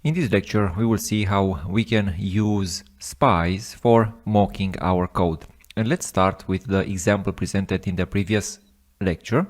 In this lecture, we will see how we can use Spies for mocking our code. And let's start with the example presented in the previous lecture.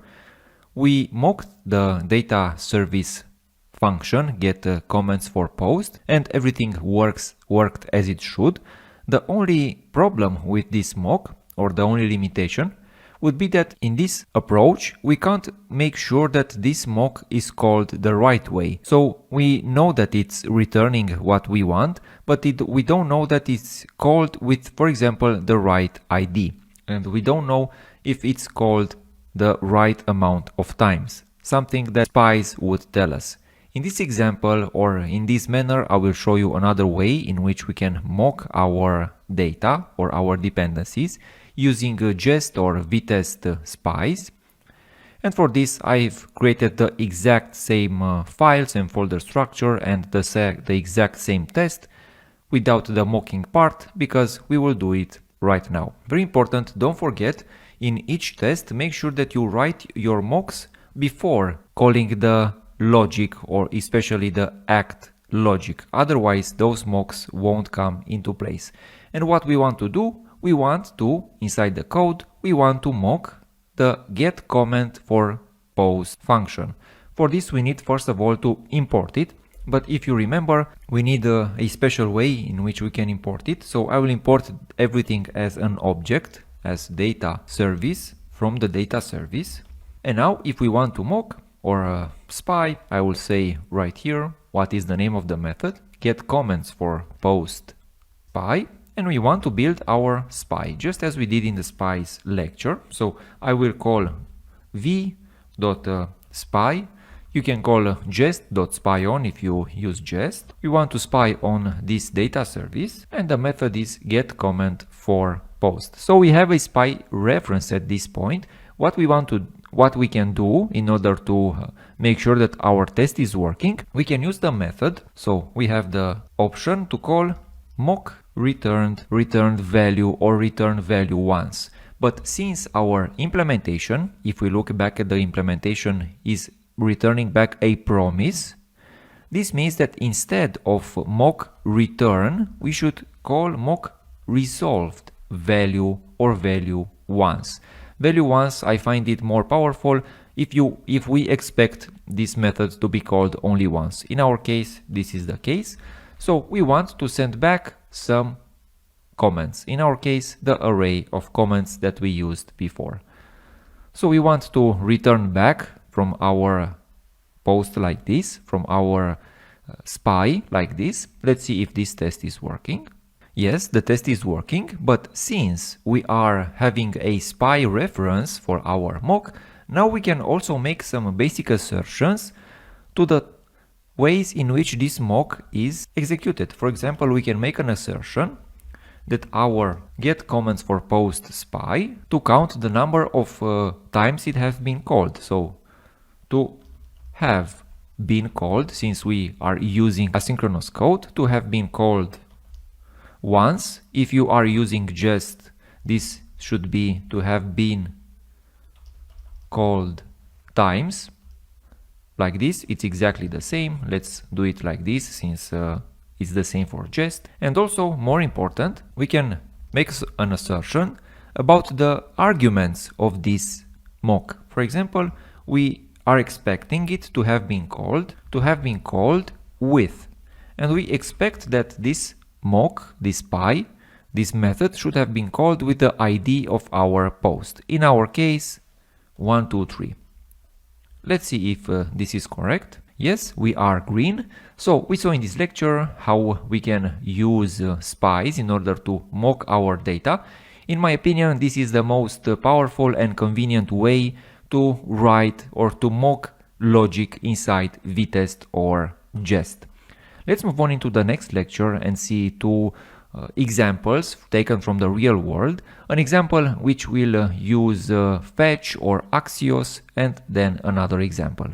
We mocked the data service function, get comments for post, and everything worked as it should. The only problem with this mock, or the only limitation, would be that in this approach we can't make sure that this mock is called the right way. So we know that it's returning what we want, but we don't know that it's called with, for example, the right ID. And we don't know if it's called the right amount of times, something that Spies would tell us. In this example, or in this manner, I will show you another way in which we can mock our data or our dependencies using Jest or Vitest Spies. And for this I've created the exact same files and folder structure and the exact same test without the mocking part, because we will do it right now. Very important, don't forget, in each test make sure that you write your mocks before calling the logic, or especially the act logic. Otherwise those mocks won't come into place. And what we want to do, we want to, inside the code, we want to mock the get comment for post function. For this we need first of all to import it, but if you remember, we need a special way in which we can import it. So I will import everything as an object, as data service from the data service. And now if we want to mock or spy, I will say right here what is the name of the method, get comments for post spy. And we want to build our spy, just as we did in the Spies lecture. So I will call v.spy. You can call jest.spyon if you use jest. We want to spy on this data service, and the method is get comment for post. So we have a spy reference at this point. What we can do in order to make sure that our test is working, we can use the method. So we have the option to call mock returned value or return value once. But since our implementation, if we look back at the implementation, is returning back a promise, this means that instead of mock return, we should call mock resolved value or value once. Value once, I find it more powerful if we expect this method to be called only once. In our case, this is the case. So we want to send back some comments, in our case the array of comments that we used before. So we want to return back from our post like this, from our spy like this. Let's see if this test is working. Yes, the test is working, but since we are having a spy reference for our mock, now we can also make some basic assertions to the ways in which this mock is executed. For example, we can make an assertion that our get comments for post spy to count the number of times it has been called. So to have been called, since we are using asynchronous code, to have been called once. If you are using Jest, this should be to have been called times. Like this, it's exactly the same. Let's do it like this, since it's the same for Jest. And also, more important, we can make an assertion about the arguments of this mock. For example, we are expecting it to have been called with. And we expect that this mock, this spy, this method should have been called with the ID of our post. In our case, 123. Let's see if this is correct. Yes, we are green. So we saw in this lecture how we can use spies in order to mock our data. In my opinion, this is the most powerful and convenient way to write or to mock logic inside Vitest or Jest. Let's move on into the next lecture and see two examples taken from the real world. An example which will use fetch or Axios, and then another example.